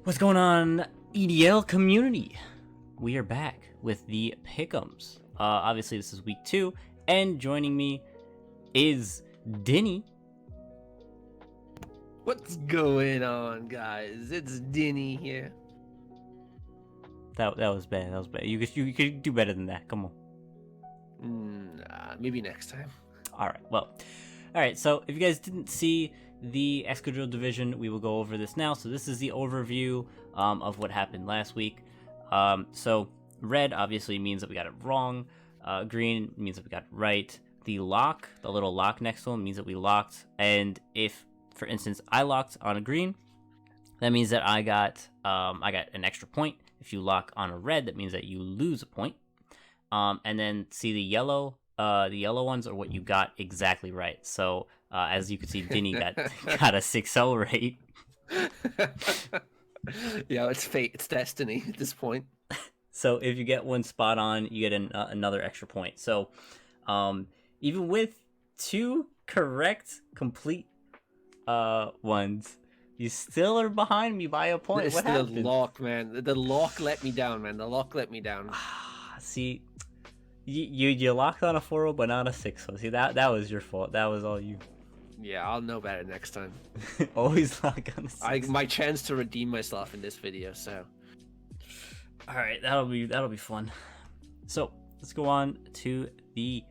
What's going on, EDL community? We are back with the Pickems. Obviously, this is week 2, and joining me is Dinny. What's going on, guys? It's Dinny here. That was bad. That was bad. You could do better than that. Come on. Maybe next time. All right. Well, all right. So if you guys didn't see the Escadrille division, we will go over this now. So this is the overview of what happened last week. So red obviously means that we got it wrong. Green means that we got it right. The lock, the little lock next to them, means that we locked. And if, for instance, I locked on a green, that means that I got an extra point. If you lock on a red, that means that you lose a point. And then see the yellow ones are what you got exactly right. So as you can see, Dinny got a 6-0 rate. Yeah, it's fate, it's destiny at this point. So if you get one spot on, you get another extra point. So even with 2 correct, complete ones, you still are behind me by a point. What happened? The lock, man. The lock let me down, man. The lock let me down. See, you locked on a 4-0, but not a 6-0. See, that was your fault. That was all you. Yeah, I'll know better next time. Always lock on a 6. My chance to redeem myself in this video, so. All right, that'll be fun. So let's go on to the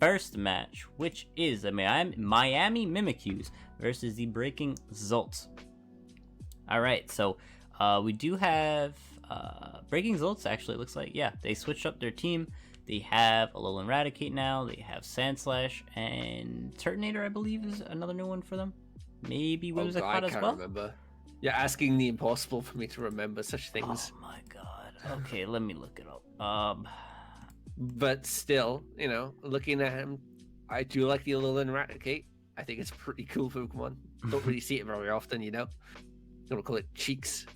first match, which is the Miami Mimikyu versus the Breaking Zolts. All right, so we do have Breaking Zolts. Actually, it looks like, yeah, they switched up their team. They have Alolan Raticate now. They have Sandslash, and Turtonator, I believe, is another new one for them. Maybe Whimsicott as well. I can't remember. You're asking the impossible for me to remember such things. Oh my god. Okay, let me look it up. But still, looking at him, I do like the Alolan Raticate. I think it's a pretty cool Pokemon. Don't really see it very often, Don't call it Cheeks.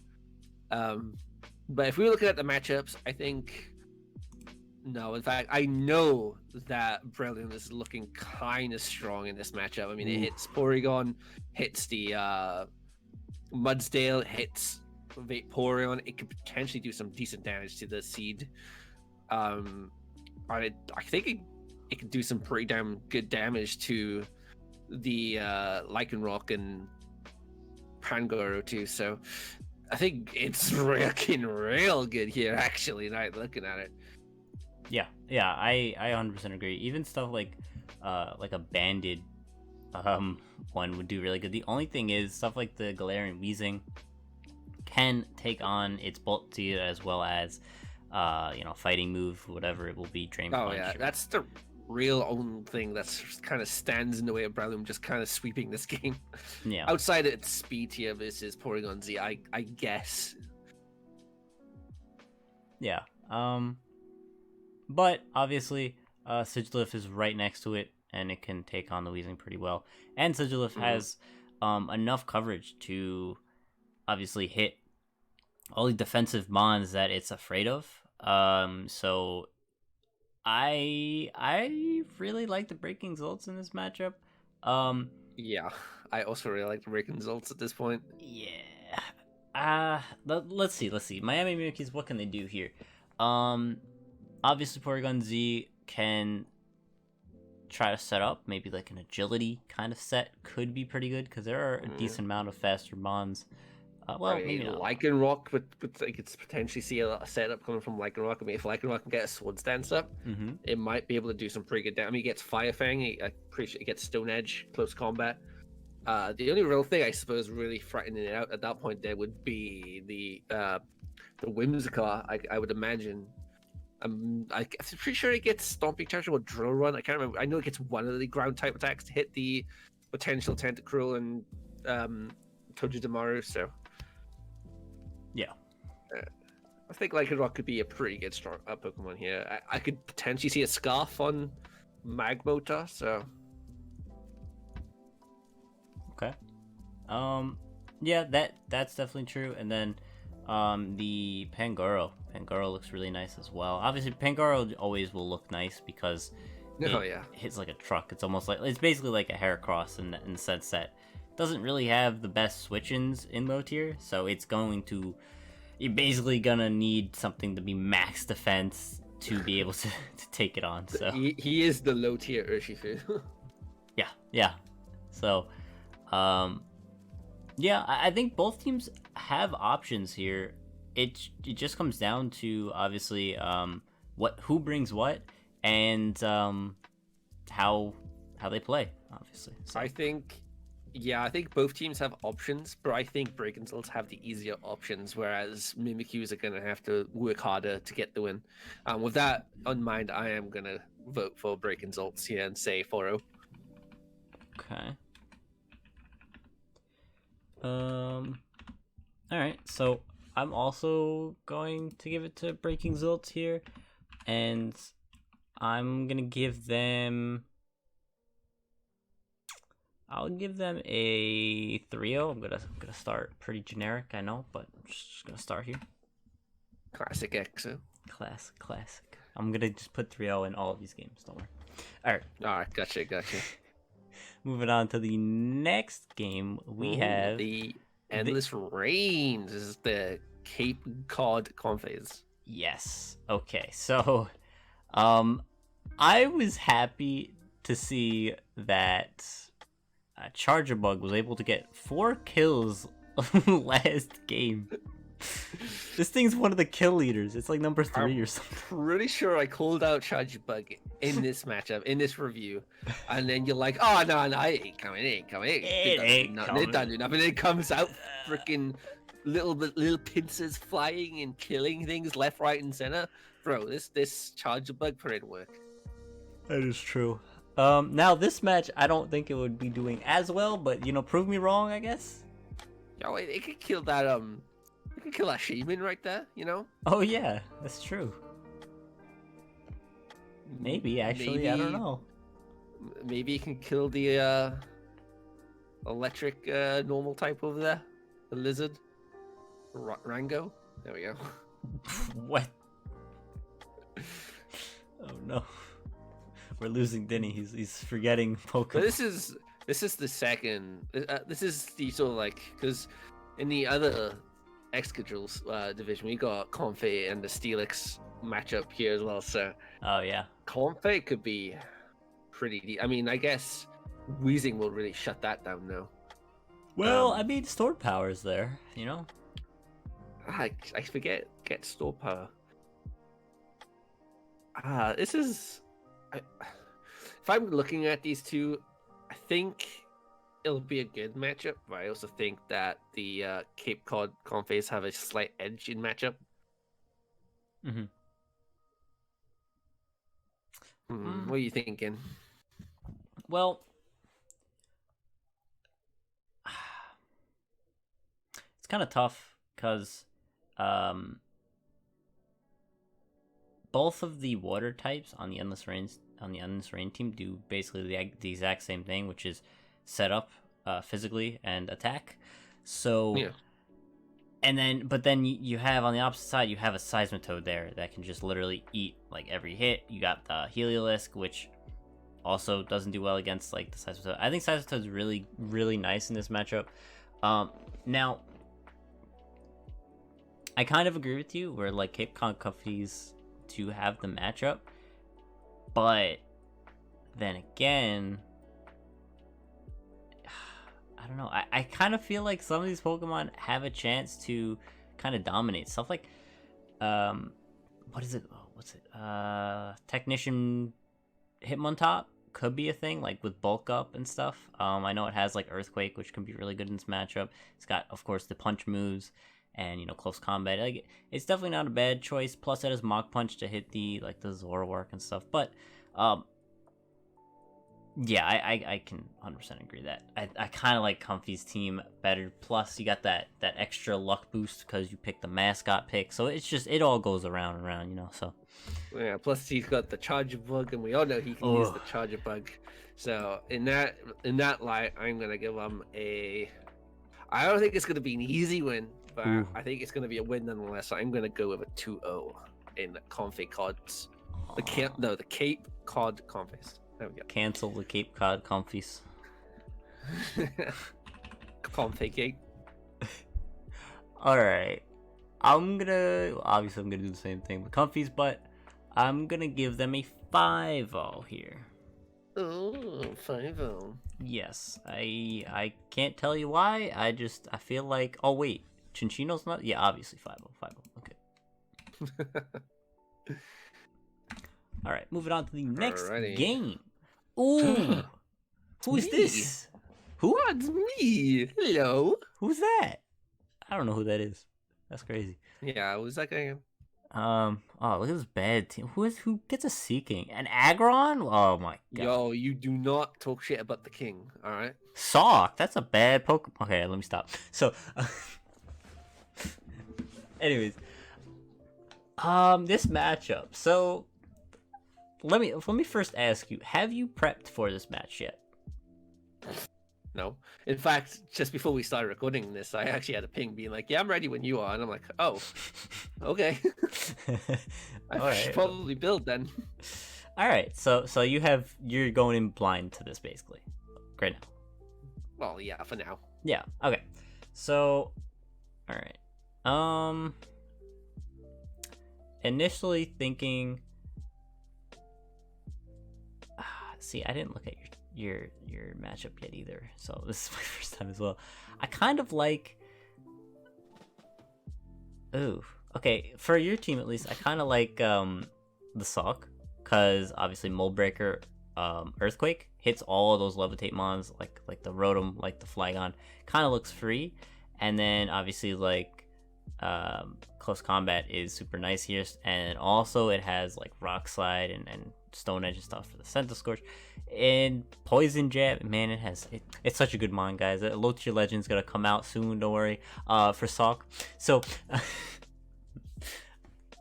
But if we were looking at the matchups, I think... No, in fact, I know that Brilliant is looking kind of strong in this matchup. I mean, it hits Porygon, hits the Mudsdale, hits Vaporeon. It could potentially do some decent damage to the Seed. I think it could do some pretty damn good damage to the Lycanroc and Pangoro too. So I think it's looking real good here, actually, now looking at it. Yeah, I 100% agree. Even stuff like a banded one would do really good. The only thing is stuff like the Galarian Weezing can take on its Bolt to you, as well as fighting move, whatever it will be, Drain Punch. Oh yeah, that's the real only thing that's kind of stands in the way of Breloom just kind of sweeping this game. Yeah. Outside of its speed here versus Porygon Z, I guess. Yeah. But obviously, Sigilyph is right next to it, and it can take on the Weezing pretty well. And Sigilyph has enough coverage to obviously hit all the defensive mons that it's afraid of. So I really like the Breaking Zolts in this matchup. Yeah, I also really like the Breaking Zolts at this point. Yeah. Let's see. Miami Mimikyu, what can they do here? Obviously, Porygon Z can try to set up maybe like an agility kind of set. Could be pretty good because there are a decent amount of faster mons. Maybe not. Lycanroc, but I could potentially see a setup coming from Lycanroc. I mean, if Lycanroc can get a Swords Dance up, it might be able to do some pretty good damage. I mean, he gets Fire Fang. I'm pretty sure he gets Stone Edge, close combat. The only real thing I suppose really threatening it out at that point there would be the Whimsicott. I would imagine. I'm pretty sure it gets Stomping Charge or Drill Run. I can't remember. I know it gets one of the ground type attacks to hit the potential Tentacruel and Togedemaru. So yeah, I think Lycanroc could be a pretty good strong Pokemon here. I could potentially see a Scarf on Magmota. So okay, yeah, that's definitely true. And then the Pangoro looks really nice as well. Obviously, Pangoro always will look nice because it hits like a truck. It's almost like, it's basically like a Heracross in the sense that doesn't really have the best switch-ins in low tier, so you're basically gonna need something to be max defense to be able to take it on. So he is the low tier Urshifu. yeah. So, yeah, I think both teams have options here. It just comes down to obviously who brings what and how they play, obviously. So. I think both teams have options, but I think Break and Zults have the easier options, whereas Mimikyus are gonna have to work harder to get the win. With that in mind, I am gonna vote for Break and Zults here and say 4-0. Okay. Alright, so I'm also going to give it to Breaking Zilts here, and I'm gonna give them... I'll give them a 3-0. I'm gonna start pretty generic, I know, but I'm just gonna start here. Classic EXO. Classic. I'm gonna just put 3-0 in all of these games, don't worry. Alright, gotcha. Moving on to the next game, we have... the Endless Reigns. This is the Cape Cod Confes. Yes. Okay, so I was happy to see that Charger Bug was able to get 4 kills last game. This thing's one of the kill leaders. It's like number 3 or something. Pretty sure I called out Charger Bug in this matchup, in this review, and then you're like, "Oh no, it ain't coming. It doesn't do nothing. It comes out, freaking little pincers flying and killing things left, right, and center." Bro, this Charger Bug put in work. That is true. Now this match, I don't think it would be doing as well, but prove me wrong, I guess. Yo, it could kill that it could kill that Shaman right there, Oh yeah, that's true. Maybe actually, I don't know. Maybe it can kill the electric normal type over there, the lizard, Rango. There we go. What? Oh no. We're losing Denny. He's forgetting Pokemon. But this is the second. This is the sort of like, because in the other Excadrill's division, we got Comfey and the Steelix matchup here as well. So oh yeah, Comfey could be pretty. I mean, I guess Wheezing will really shut that down now. Well, I mean, Sword Power's there, I forget get Store Power. This is. If I'm looking at these two, I think it'll be a good matchup, but I also think that the Cape Cod Confes have a slight edge in matchup. What are you thinking? Well, it's kind of tough because both of the water types on the Endless Rain team do basically the exact same thing, which is set up physically and attack. So yeah. But then you have on the opposite side, you have a Seismitoad there that can just literally eat like every hit. You got the Heliolisk, which also doesn't do well against like the Seismitoad. I think Seismitoad's really, really nice in this matchup. Now, I kind of agree with you where like Cape Cod Confes to have the matchup, but then again, I don't know. I kind of feel like some of these Pokemon have a chance to kind of dominate stuff like what is it? What's it? Technician Hitmontop could be a thing, like with bulk up and stuff. I know it has like Earthquake, which can be really good in this matchup. It's got, of course, the punch moves and close combat. Like, it's definitely not a bad choice. Plus, it has Mach Punch to hit the Zoroark and stuff. But yeah, I can 100% agree that I kind of like Comfy's team better. Plus, you got that extra luck boost because you picked the mascot pick. So it's just, it all goes around and around, So yeah. Plus, he's got the Charger Bug, and we all know he can use the Charger Bug. So in that light, I'm gonna give him a. I don't think it's gonna be an easy win, but I think it's gonna be a win nonetheless. So I'm gonna go with a 2-0 in Comfy Cods. The Cape Cod Confes. There we go. Cancel the Cape Cod Comfies. Config gate. All right. Obviously I'm gonna do the same thing with Comfies, but I'm gonna give them a 5-0 here. Oh, 5-0. Yes, I can't tell you why. I feel like. Oh wait, Chinchino's not. Yeah, obviously 5-0, 5-0. Okay. All right, moving on to the next game. Ooh, who's this? Who? It's me. Hello. Who's that? I don't know who that is. That's crazy. Yeah, who's that guy? Oh, look at this bad team. Who gets a Seeking? An Aggron? Oh my god. Yo, you do not talk shit about the king, alright? Sock, that's a bad Pokemon. Okay, let me stop. So, anyways, this matchup. So, let me first ask you: have you prepped for this match yet? No. In fact, just before we started recording this, I actually had a ping being like, "Yeah, I'm ready when you are," and I'm like, "Oh, okay." I should probably build then. All right, so you're going in blind to this basically, right now. Well, yeah, for now. Yeah. Okay. So, all right. Initially thinking. See, I didn't look at your matchup yet either, so this is my first time as well. I kind of like. Ooh. Okay, for your team at least, I kind of like the Sock, cause obviously Mold Breaker, Earthquake hits all of those Levitate mons, like the Rotom, like the Flygon, kind of looks free, and then obviously like Close Combat is super nice here, and also it has like Rock Slide and Stone Edge and stuff for the Center Scorch, and Poison Jab. Man, it's such a good mon, guys. Lotia Legend's gonna come out soon. Don't worry. For Sock, so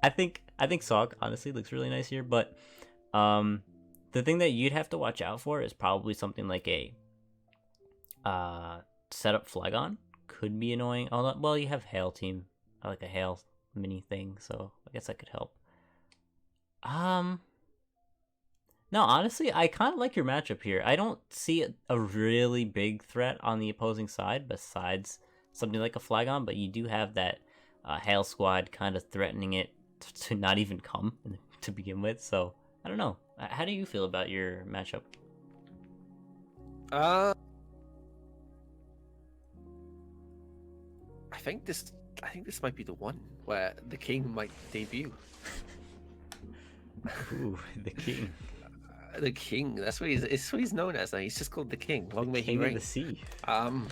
I think Sock honestly looks really nice here, but the thing that you'd have to watch out for is probably something like a setup Flygon. Could be annoying. Although, well, you have Hail Team, like a Hail mini thing, so I guess that could help. No, honestly, I kind of like your matchup here. I don't see a really big threat on the opposing side besides something like a Flygon, but you do have that Hail Squad kind of threatening it to not even come to begin with. So, I don't know. How do you feel about your matchup? I think this might be the one where the king might debut. Ooh, the king. The king. That's what he's known as now. He's just called the king. Long may he King reign. of the sea. I'm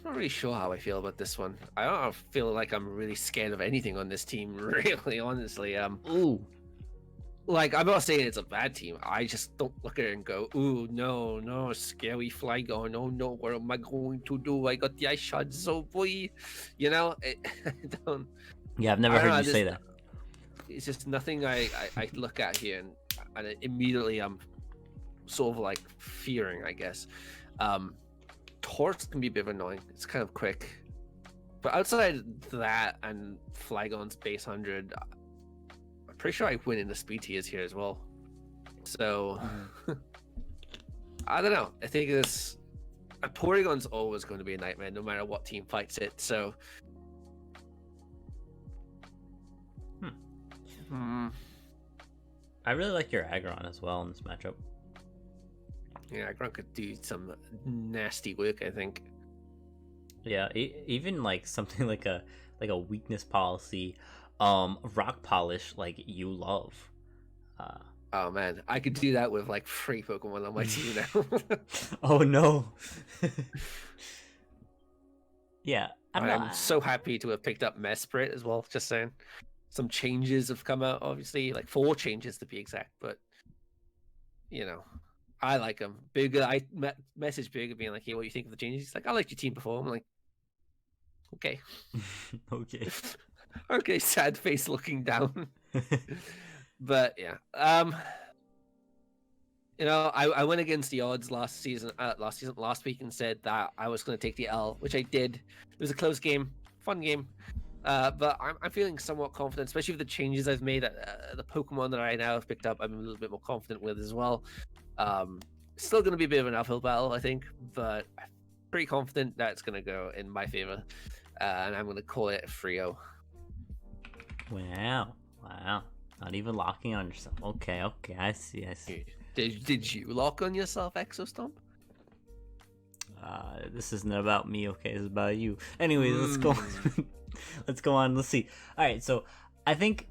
not really sure how I feel about this one. I don't feel like I'm really scared of anything on this team, really, honestly. Ooh. Like, I'm not saying it's a bad team. I just don't look at it and go, ooh, no, scary Flygon. Oh no, what am I going to do? I got the ice shards, oh boy. You know, I don't. Yeah, I've never heard you say that. It's just nothing I look at here, and immediately I'm sort of like fearing, I guess. Torts can be a bit annoying. It's kind of quick, but outside that and Flygon's base 100, I'm pretty sure I win in the speed tiers here as well. So I don't know. I think this Porygon's always going to be a nightmare, no matter what team fights it. So. I really like your Aggron as well in this matchup. Yeah, Aggron could do some nasty work, I think. Yeah, even like something like a weakness policy, rock polish, like you love. Oh man, I could do that with like 3 Pokemon on my team now. Oh no. Yeah, I'm so happy to have picked up Mesprit as well. Just saying. Some changes have come out, obviously, like 4 changes to be exact, but you know, I like him. Bigger, I messaged Bigger being like, "Hey, what do you think of the changes?" He's like, "I liked your team before." I'm like, "Okay, okay, okay." Sad face looking down, but yeah, you know, I went against the odds last week, and said that I was going to take the L, which I did. It was a close game, fun game. But I'm feeling somewhat confident, especially with the changes I've made. The Pokemon that I now have picked up, I'm a little bit more confident with as well. Still going to be a bit of an uphill battle, I think, but I'm pretty confident that it's going to go in my favor. And I'm going to call it 3-0. Wow. Not even locking on yourself. Okay, I see. Did you lock on yourself, Exostomp? This isn't about me, okay? It's about you. Anyways, let's go. Let's go on. Let's see. All right, so I think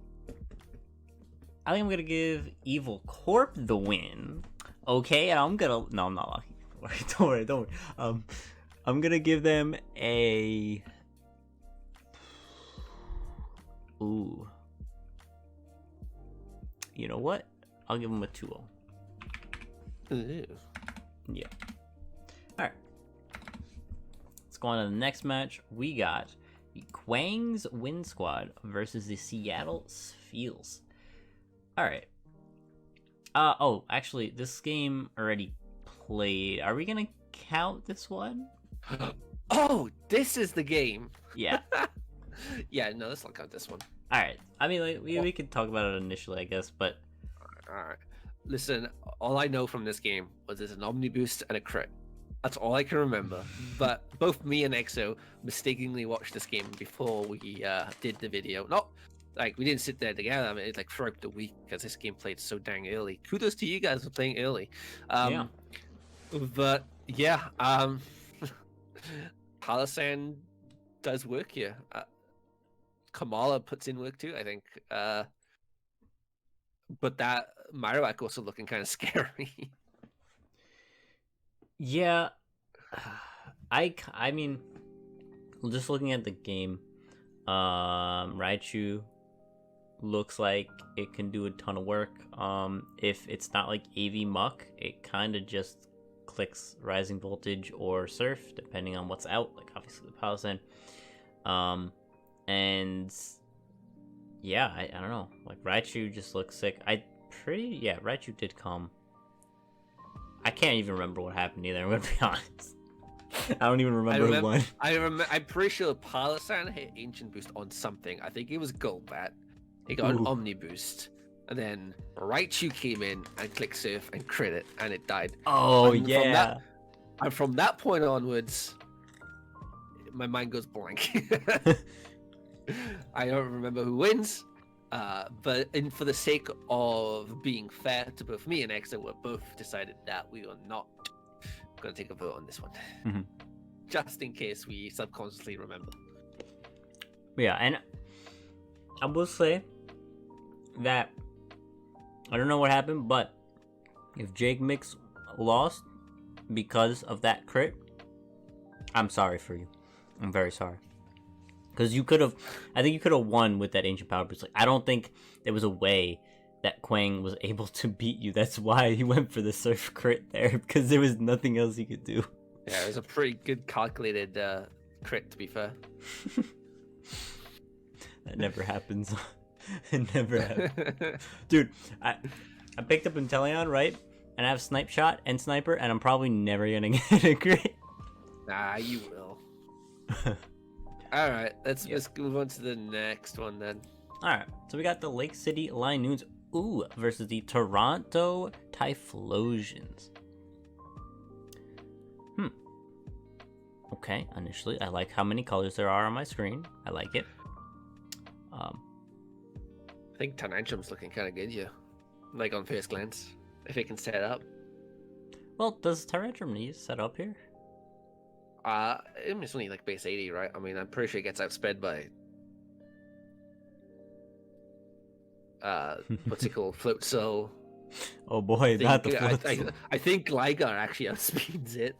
I'm gonna give Evil Corp the win. Okay, and I'm not locking. Don't worry. I'm gonna give them a. Ooh. You know what? I'll give them a 2-0. Ew. Yeah. Alright. Let's go on to the next match. We got the Quang's Win Squad versus the Seattle Spheels. Alright. Oh, actually, this game already played. Are we gonna count this one? Oh, this is the game. Yeah. Yeah, no, let's not count this one. Alright. I mean, like, we could talk about it initially, I guess, but... Alright. Listen, all I know from this game was there's an Omni Boost and a crit. That's all I can remember. But both me and Exo mistakenly watched this game before we did the video. Not like we didn't sit there together. I mean, it's like throughout the week because this game played so dang early. Kudos to you guys for playing early. Yeah. But yeah, Palisand does work here. Kamala puts in work too, I think. But that Marowak also looking kind of scary. Yeah, I mean, just looking at the game, Raichu looks like it can do a ton of work. If it's not like AV Muck, it kind of just clicks Rising Voltage or Surf, depending on what's out, like obviously the Palisand. And yeah, I don't know, like Raichu just looks sick. Raichu did come. I can't even remember what happened either, I'm gonna be honest. I don't even remember who won. I'm pretty sure Palisand hit Ancient Boost on something. I think it was Golbat. It got an Omni Boost. And then Raichu came in and clicked Surf and crit it, and it died. Oh, yeah. From that point onwards, my mind goes blank. I don't remember who wins. But for the sake of being fair to both me and Exo, we both decided that we are not going to take a vote on this one. Mm-hmm. Just in case we subconsciously remember. Yeah, and I will say that I don't know what happened, but if Jake Mix lost because of that crit, I'm sorry for you. I'm very sorry. Because I think you could have won with that Ancient Power Boost. Like, I don't think there was a way that Quang was able to beat you. That's why he went for the Surf crit there, because there was nothing else he could do. Yeah, it was a pretty good calculated crit, to be fair. That never happens. It never happens. Dude, I picked up Inteleon, right? And I have Snipe Shot and Sniper, and I'm probably never going to get a crit. Nah, you will. All right, let's move on to the next one then. All right, so we got the Lake City Linoons versus the Toronto Typhlosions. Okay, initially, I like how many colors there are on my screen. I like it. I think Tanantrum's looking kind of good here, like on first glance, if it can set up. Well, does Tyrantrum need set up here? It's only like base 80, right? I mean, I'm pretty sure it gets outsped by what's it called? Float Cell. Oh boy, not the Float Cell. I think Gligar actually outspeeds it.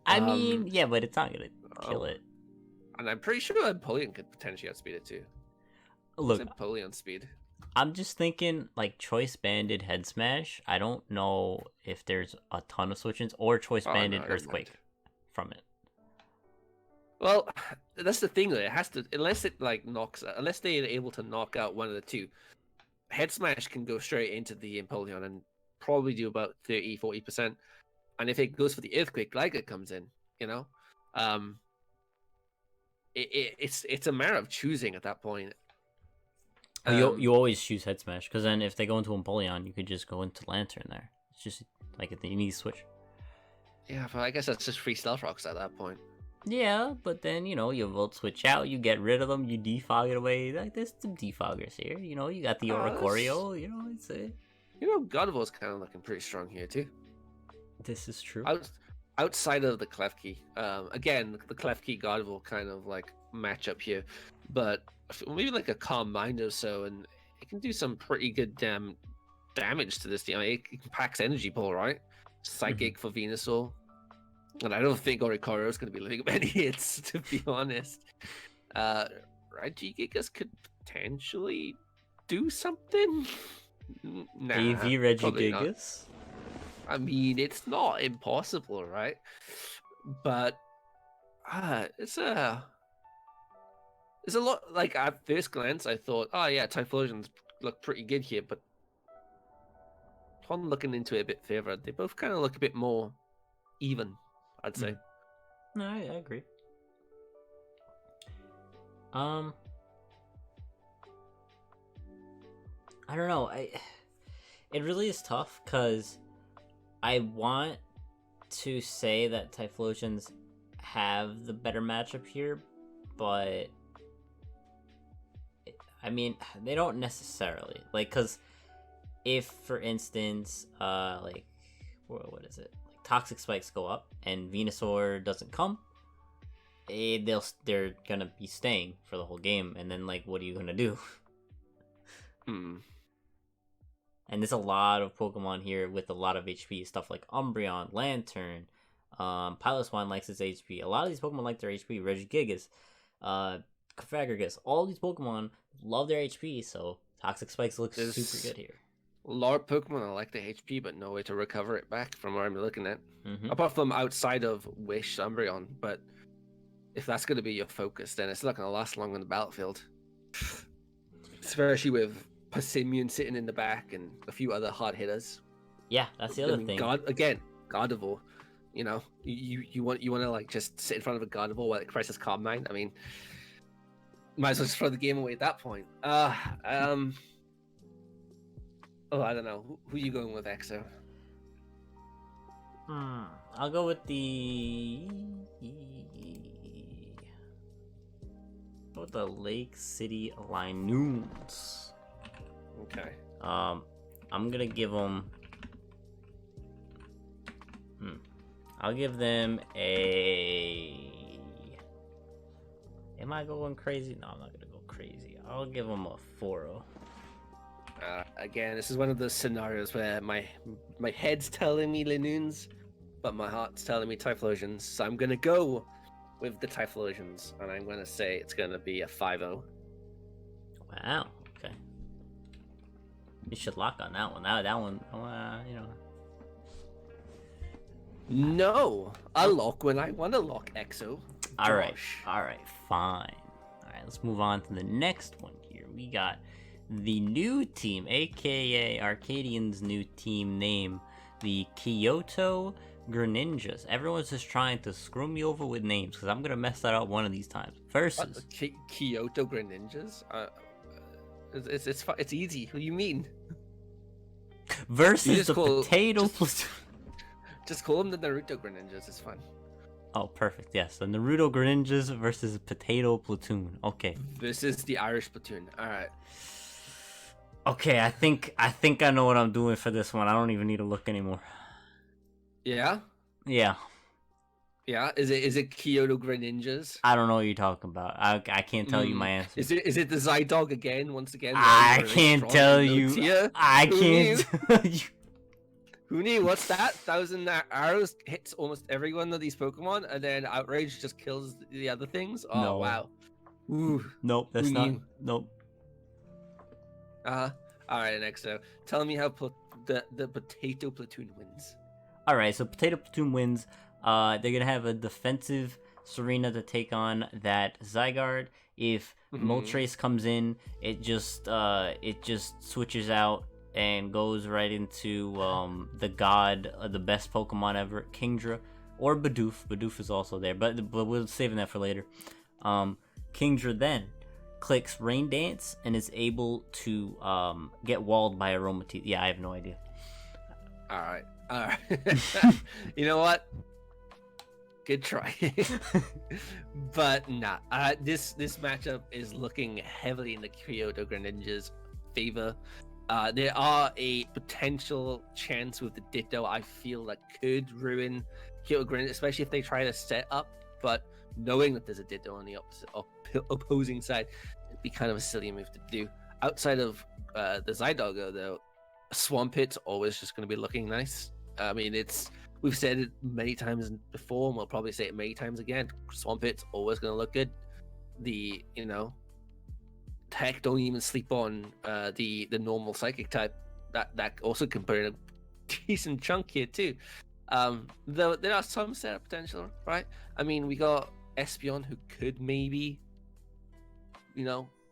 I mean, yeah, but it's not gonna kill it. And I'm pretty sure Empoleon could potentially outspeed it too. Look, Empoleon speed. I'm just thinking like Choice Banded Head Smash. I don't know if there's a ton of switch-ins or Choice Banded Earthquake from it. Well, that's the thing though. It has to, unless they're able to knock out one of the two. Head Smash can go straight into the Empoleon and probably do about 30-40%. And if it goes for the Earthquake, Gligar comes in, you know? It's a matter of choosing at that point. You always choose Head Smash, because then if they go into Empoleon, you could just go into Lantern there. It's just like you need to switch. Yeah, but I guess that's just free stealth rocks at that point. Yeah, but then, you Volt Switch out, you get rid of them, you defog it away. Like, there's some defoggers here. You got the Oricorio, it's a... God of War's kind of looking pretty strong here, too. This is true. Outside of the Klefki, again, the Klefki God of War kind of, like, matchup here. But maybe, like, a Calm Mind or so, and it can do some pretty good damage to this team. I mean, it packs Energy Ball, right? Psychic for Venusaur. And I don't think Oricorio is going to be living many hits, to be honest. Regigigas could potentially do something. Nah, AV Regigigas? I mean, it's not impossible, right? But it's a lot. Like at first glance, I thought, oh yeah, Typhlosions look pretty good here. But upon looking into it a bit further, they both kind of look a bit more even, I'd say. No, I agree. I don't know. It really is tough because I want to say that Typhlosions have the better matchup here, but I mean, they don't necessarily. Like, because if, for instance, like, what is it? Like, Toxic Spikes go up and Venusaur doesn't come, they're gonna be staying for the whole game, and then, like, what are you gonna do? And there's a lot of Pokemon here with a lot of HP. Stuff like Umbreon, Lantern, Piloswine likes its HP. A lot of these Pokemon like their HP. Regigigas, Cofagrigus. All these Pokemon love their HP, so Toxic Spikes looks super good here. A lot of Pokemon like the HP, but no way to recover it back from where I'm looking at. Apart from outside of Wish, Umbreon. But if that's going to be your focus, then it's not going to last long on the battlefield. Especially with Passimian sitting in the back and a few other hard hitters. Yeah, that's the other thing. Gardevoir. You want to like just sit in front of a Gardevoir while it crisis Calm Mind. I mean, might as well just throw the game away at that point. Oh, I don't know. Who are you going with, Exo? I'll go with the Lake City Linoons. Okay. I'm gonna give them. I'll give them a. Am I going crazy? No, I'm not gonna go crazy. I'll give them a 4-0. Again, this is one of those scenarios where my head's telling me Linoons, but my heart's telling me Typhlosions. So I'm gonna go with the Typhlosions, and I'm gonna say it's gonna be a 5-0. Wow. Okay. You should lock on that one. That one, No, I lock when I want to lock, Exo. All right, fine. All right, let's move on to the next one here. We got the new team, aka Arcadian's new team name, the Kyoto Greninjas. Everyone's just trying to screw me over with names because I'm gonna mess that up one of these times. Versus Kyoto Greninjas. It's easy. What do you mean? Versus the Potato Platoon. Just call them the Naruto Greninjas. It's fun. Oh, perfect. Yes, the Naruto Greninjas versus Potato Platoon. Okay. This is the Irish Platoon. All right. Okay, I think I know what I'm doing for this one. I don't even need to look anymore. Yeah. Yeah. Yeah. Is it Kyoto Greninjas? I don't know what you're talking about. I can't tell you my answer. Is it the Zydog again? Once again. I can't tell you. I can't tell you. Who knew? What's that? 1,000 arrows hits almost every one of these Pokemon, and then Outrage just kills the other things? Oh, no. Wow. Ooh. Nope, that's not. Nope. Alright, next. So, tell me how the Potato Platoon wins. Alright, so Potato Platoon wins. They're going to have a defensive Serena to take on that Zygarde. If Moltres comes in, it just switches out and goes right into the god, the best Pokemon ever, Kingdra, or Bidoof. Bidoof is also there, but we're saving that for later. Kingdra then clicks Rain Dance and is able to get walled by Aromatisse. Yeah, I have no idea. All right. You know what? Good try. But nah, this matchup is looking heavily in the Kyoto Greninja's favor. There are a potential chance with the Ditto I feel that could ruin Kyoto Greninja, especially if they try to set up. But knowing that there's a Ditto on the opposing side, it'd be kind of a silly move to do. Outside of the Zydogo, though, Swampit's always just going to be looking nice. I mean, we've said it many times before, and we'll probably say it many times again. Swampit's always going to look good. Heck, don't even sleep on the normal psychic type. That also can put in a decent chunk here too. Though there are some setup potential, right? I mean, we got Espeon who could maybe,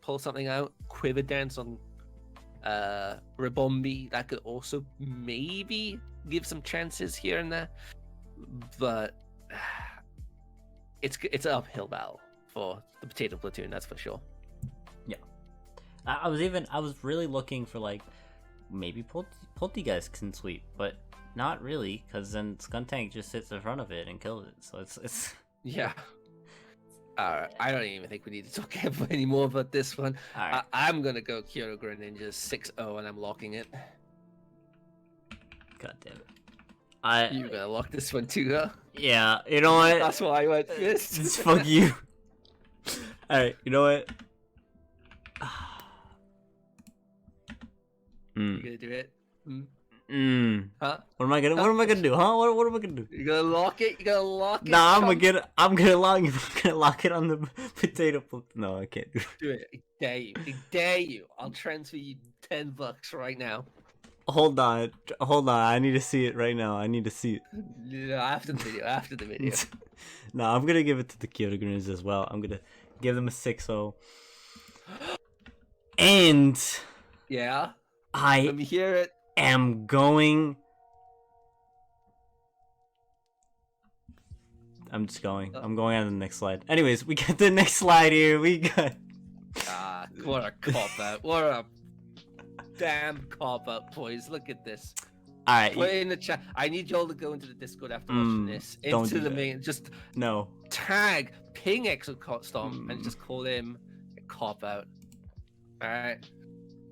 pull something out. Quiver Dance on Ribombi, that could also maybe give some chances here and there, but it's an uphill battle for the Potato Platoon, that's for sure. Yeah, I was really looking for like maybe Poltegeist can sweep, but not really, because then Skuntank just sits in front of it and kills it. So it's yeah. I don't even think we need to talk anymore about this one. Right. I'm gonna go Kyoto Greninja 6-0, and I'm locking it. God damn it! You're gonna lock this one too, huh? Yeah, you know what? That's why I went first. Fuck you. All right, you know what? You gonna do it? Huh? What am I gonna do? Huh? What am I gonna do? You gonna lock it? You gonna lock it? Nah, I'm gonna lock it on the potato. No, I can't do it. Do it. I dare you. I dare you. I'll transfer you $10 right now. Hold on. I need to see it right now. I need to see it. No, after the video. No, I'm gonna give it to the Kyoto Greninja as well. I'm gonna give them a 6-0. And yeah, let me hear it. I'm just going. I'm going on the next slide. Anyways, we got the next slide here. We got. What a cop out! What a damn cop out, boys! Look at this. All right. Put it in the chat. I need y'all to go into the Discord after watching this. Into the main. Just tag ping Exostomp and just call him a cop out. All right.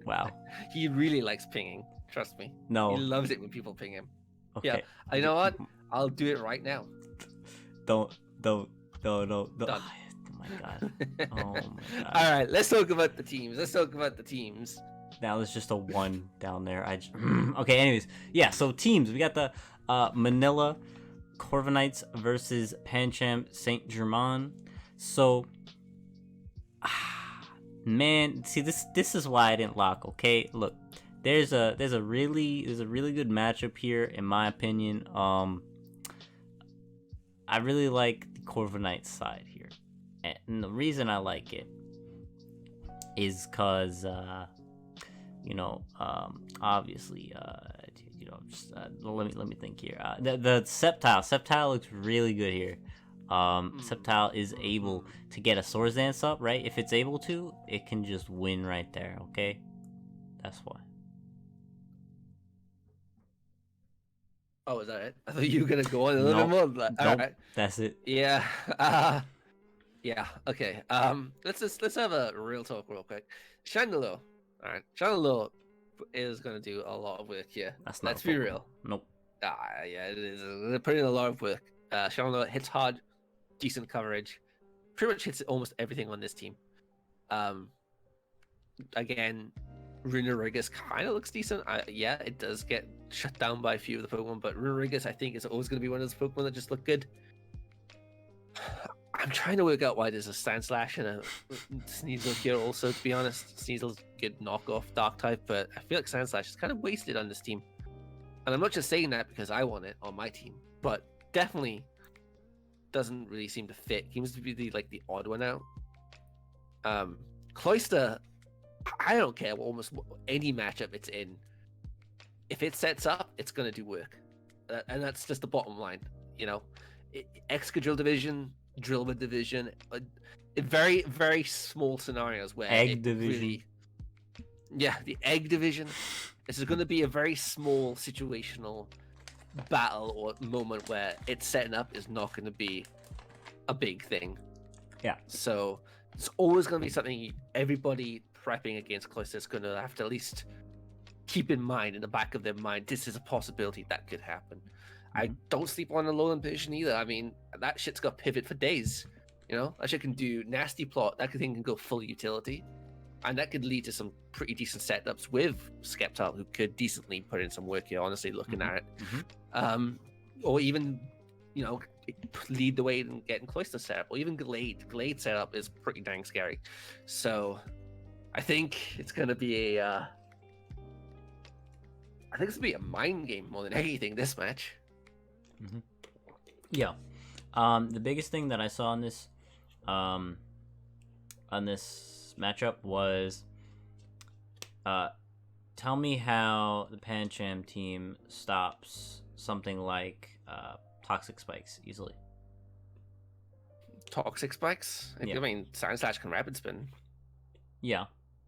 Wow. He really likes pinging. Trust me. No. He loves it when people ping him. Okay. Yeah. You know what? I'll do it right now. Don't. Done. Oh my god. Oh my god. All right. Let's talk about the teams. Now there's just a 1 down there. Okay. Anyways, yeah. So teams. We got the Manila Corviknights versus Pancham Saint Germain. So. Man, see this is why I didn't lock. Okay, look, there's a really good matchup here in my opinion. I really like the Corviknights side here, and the reason I like it is because obviously let me think here. The Sceptile looks really good here. Sceptile is able to get a Swords Dance up, right? If it's able to, it can just win right there, okay? That's why. Oh, is that it? I thought you were gonna go on a little more. Nope. All right. That's it. Yeah. Yeah. Okay. Let's have a real talk real quick. Chandelure. All right. Chandelure is gonna do a lot of work here. Let's be real. Nope. Yeah, it is. They're putting in a lot of work. Chandelure hits hard, decent coverage, pretty much hits almost everything on this team. Again, Runerigus kind of looks decent. Yeah, it does get shut down by a few of the Pokemon, but Runerigus I think is always going to be one of those Pokemon that just look good. I'm trying to work out why there's a Sandslash and a Sneasel here also, to be honest. Sneasel's good knockoff Dark type, but I feel like Sandslash is kind of wasted on this team. And I'm not just saying that because I want it on my team, but definitely doesn't really seem to fit. Seems to be the odd one out. Cloyster, I don't care almost any matchup it's in. If it sets up, it's gonna do work, and that's just the bottom line. Excadrill division, Drilbur division, very very small scenarios where egg division. Really, yeah, the egg division. This is going to be a very small situational battle or moment where it's setting up is not going to be a big thing. Yeah. So it's always going to be something everybody prepping against Cloister is going to have to at least keep in mind, in the back of their mind, this is a possibility that could happen. I don't sleep on a lowland position either. I mean, that shit's got pivot for days. You know, that shit can do nasty plot. That thing can go full utility. And that could lead to some pretty decent setups with Skeptile, who could decently put in some work here, honestly, looking at it. Or even, you know, lead the way in getting Cloister set up, or even Glade. Glade setup is pretty dang scary. So I think it's going to be a... I think it's going to be a mind game more than anything, this match. Yeah. The biggest thing that I saw on this matchup was tell me how the Pancham team stops something like Toxic Spikes easily. Toxic Spikes? Yeah. I mean, Sand Slash can rapid spin. Yeah,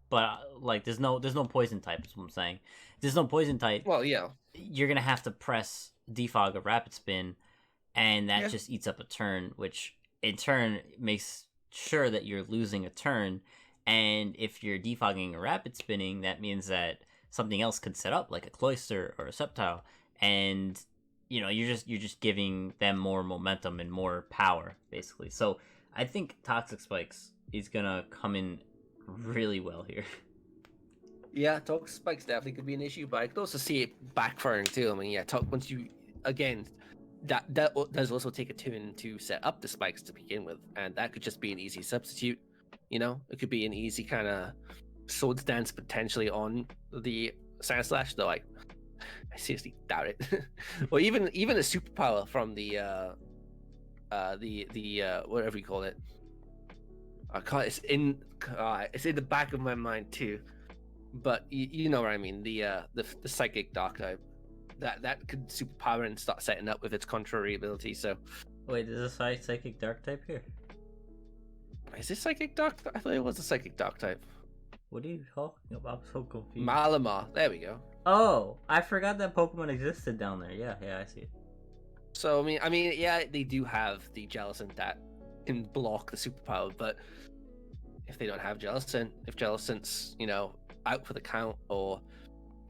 but like there's no poison type is what I'm saying. There's no poison type. Well, yeah. You're gonna have to press defog or rapid spin, and that just eats up a turn, which in turn makes sure that you're losing a turn. And if you're defogging or rapid spinning, that means that something else could set up, like a Cloister or a Sceptile, and you know you're just giving them more momentum and more power, basically. So I think Toxic Spikes is gonna come in really well here. Yeah, Toxic Spikes definitely could be an issue, but I could also see it backfiring too. I mean, yeah, once you again, that does also take a turn to set up the spikes to begin with, and that could just be an easy substitute. You know, it could be an easy kind of sword stance potentially on the Sand Slash, though I seriously doubt it. Or even a superpower from the whatever you call it. I can't. It's in the back of my mind too, but you know what I mean. The psychic dark type that could superpower and start setting up with its contrary ability. So wait, is this psychic dark type here? Is this psychic dark? I thought it was a psychic dark type. What are you talking about? I'm so confused. Malamar. There we go. Oh, I forgot that Pokemon existed down there. Yeah, I see it. So I mean, yeah, they do have the Jellicent that can block the superpower, but if they don't have Jellicent, if Jellicent's, you know, out for the count, or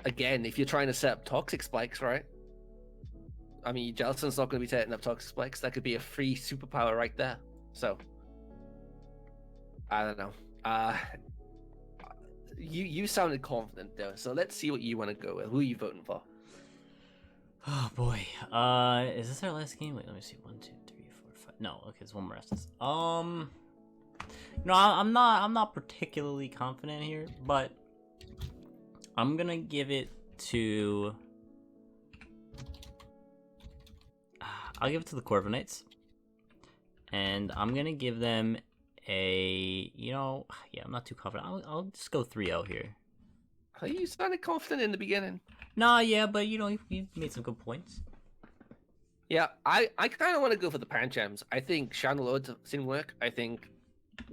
again, if you're trying to set up Toxic Spikes, right? I mean, Jellicent's not going to be setting up Toxic Spikes. That could be a free superpower right there. So I don't know. You sounded confident though, so let's see what you want to go with. Who are you voting for? Oh boy. Is this our last game? Wait, let me see. 1, 2, 3, 4, 5. No, okay, it's one more rest. No, I'm not particularly confident here, but I'm gonna give it to. I'll give it to the Corviknights, and I'm gonna give them a, you know, yeah, I'm not too confident. I'll just go 3-0 here. You sounded confident in the beginning. Nah, yeah, but you know, you made some good points. Yeah, I kind of want to go for the Panchams. I think Chandelure didn't work. I think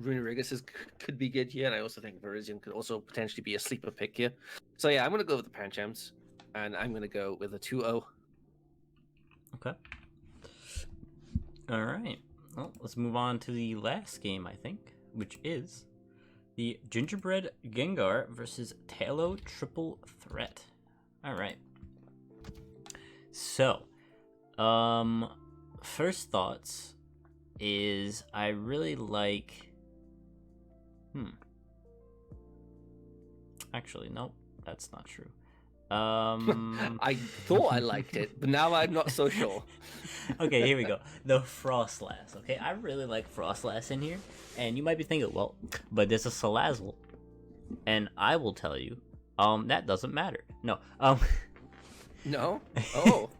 Runerigus could be good here, and I also think Virizion could also potentially be a sleeper pick here. So yeah, I'm going to go with the Panchams, and I'm going to go with a 2-0. Okay. All right. Well, let's move on to the last game, I think, which is the Gingerbread Gengar versus Talo Triple Threat. All right. So, first thoughts is I really like. Actually, nope, that's not true. I thought I liked it, but now I'm not so sure. Okay, here we go. The Frostlass. Okay, I really like Frostlass in here, and you might be thinking, well, but there's a Salazzle, and I will tell you, that doesn't matter. No, No? Oh,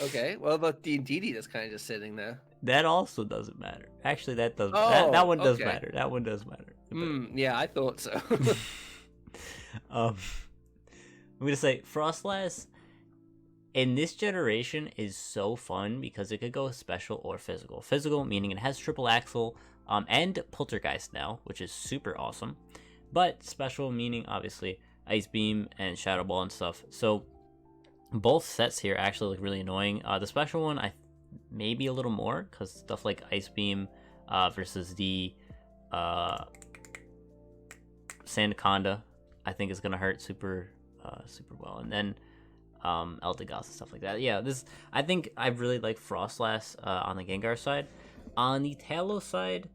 okay. What about the Indeedee that's kind of just sitting there? That also doesn't matter. Actually, that does. Oh, that one does okay. matter. That one does matter. Yeah, I thought so. I'm gonna say Frostlass in this generation is so fun because it could go special or physical. Physical meaning it has triple axle, and Poltergeist now, which is super awesome. But special meaning obviously Ice Beam and Shadow Ball and stuff. So both sets here actually look really annoying. The special one, maybe a little more, because stuff like Ice Beam versus the Sandaconda, I think is gonna hurt super well, and then Eldegoss and stuff like that. Yeah, I think I really like Frostlass on the Gengar side. On the Talos side,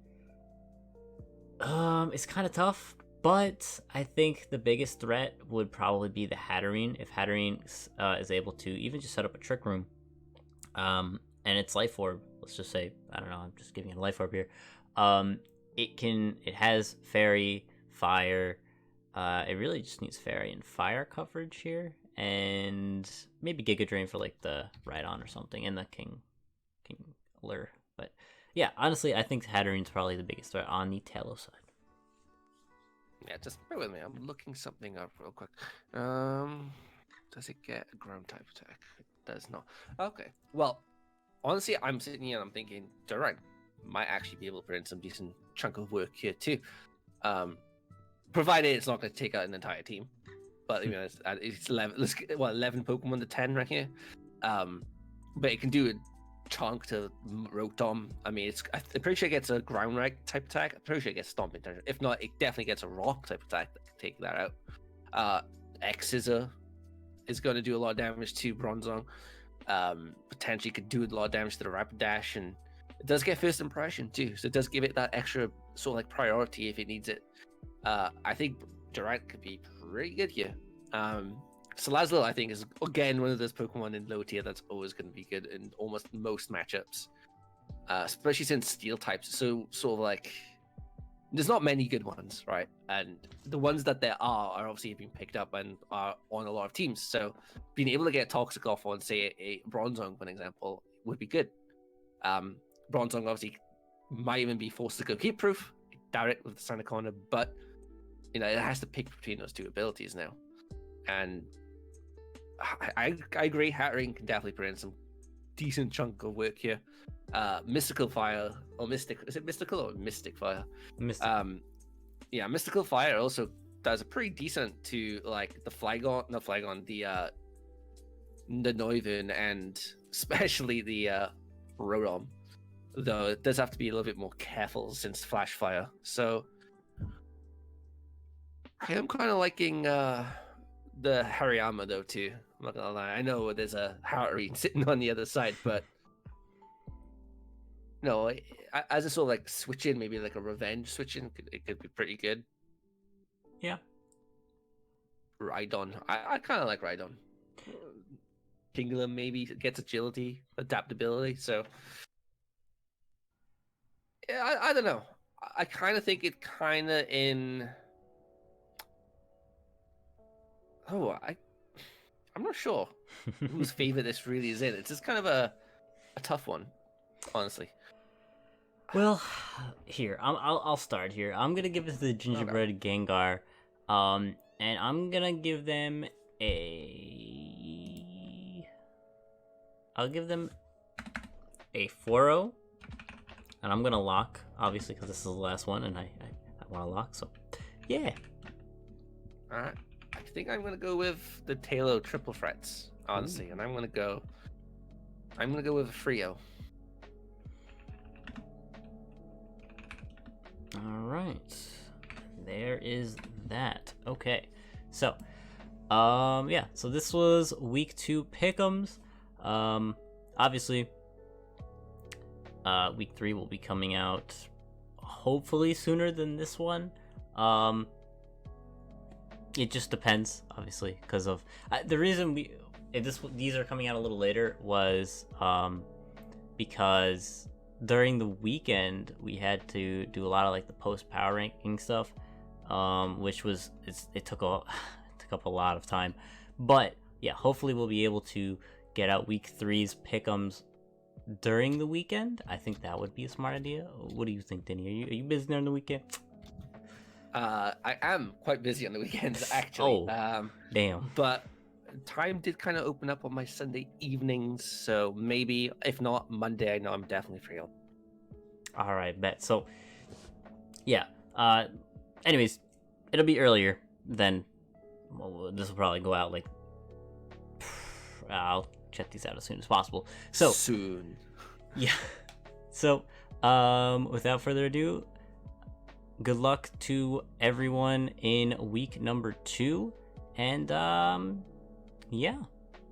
it's kind of tough, but I think the biggest threat would probably be the Hatterene. If Hatterene is able to even just set up a Trick Room, and its Life Orb, let's just say, I don't know, I'm just giving it a Life Orb here. It has Fairy, Fire. It really just needs Fairy and Fire coverage here, and maybe Giga Drain for like the Rhydon or something, and the King Lure. But yeah, honestly, I think Hatterene's probably the biggest threat on the Talos side. Yeah, just bear with me. I'm looking something up real quick. Does it get a ground type attack? It does not. Okay. Well, honestly, I'm sitting here and I'm thinking, Direct might actually be able to put in some decent chunk of work here too. Provided it's not going to take out an entire team. But you know, it's 11. Let's get 11 Pokemon to 10 right here. But it can do a chunk to Rotom. I mean, I'm pretty sure it gets a ground right type attack. I'm pretty sure it gets Stomping. If not, it definitely gets a rock type attack that can take that out. X-Scissor is going to do a lot of damage to Bronzong. Potentially could do a lot of damage to the Rapidash, and it does get first impression too, so it does give it that extra sort of like priority if it needs it. I think Durant could be pretty good here. Salazzle, I think, is again one of those Pokemon in low tier that's always going to be good in almost most matchups, especially since Steel types. So sort of like there's not many good ones, right? And the ones that there are obviously being picked up and are on a lot of teams. So being able to get Toxic off on, say, a Bronzong, for example, would be good. Bronzong obviously might even be forced to go Keep Proof, direct with the Sandaconda, but you know it has to pick between those two abilities now. And I agree, Hatterene can definitely put in some decent chunk of work here. Mystical Fire or Mystic, is it Mystical or Mystic Fire? Mystic. Yeah, Mystical Fire also does a pretty decent to like the Flygon, the Noivern, and especially the Rotom. Though it does have to be a little bit more careful since Flash Fire. So I am kind of liking the Hariyama though too. I'm not gonna lie. I know there's a Hatterene sitting on the other side, but no, as a sort of like switch in, maybe like a revenge switch in, it could be pretty good. Yeah. Rhydon, I kind of like Rhydon. Kingdom maybe gets agility, adaptability. So yeah, I don't know. I kind of think it kind of in. Oh, I'm not sure whose favor this really is in. It's just kind of a tough one, honestly. Well, here I'll start here. I'm gonna give it to the Gingerbread Gengar, and I'm gonna give them I'll give them a 4-0, and I'm gonna lock, obviously, because this is the last one, and I want to lock. So, yeah. All right. I think I'm gonna go with the Tailo Triple Threats, honestly, and I'm gonna go with a Frio. All right, there is that. Okay, so yeah, so this was week 2 Pickems. Obviously, week 3 will be coming out hopefully sooner than this one. It just depends, obviously, because of the reason these are coming out a little later was because during the weekend we had to do a lot of like the post power ranking stuff, which was it took up a lot of time. But yeah, hopefully we'll be able to get out week 3's Pickems during the weekend. I think that would be a smart idea. What do you think, Denny? Are you busy during the weekend? I am quite busy on the weekends, actually. Oh, damn. But time did kind of open up on my Sunday evenings, so maybe, if not Monday, I know I'm definitely free on. All right, bet. So, yeah. Anyways, it'll be earlier than, well, this will probably go out like I'll check these out as soon as possible. So soon. Yeah. So, without further ado, good luck to everyone in week number 2. And, yeah,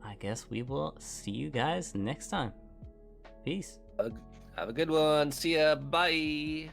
I guess we will see you guys next time. Peace. Have a good one. See ya. Bye.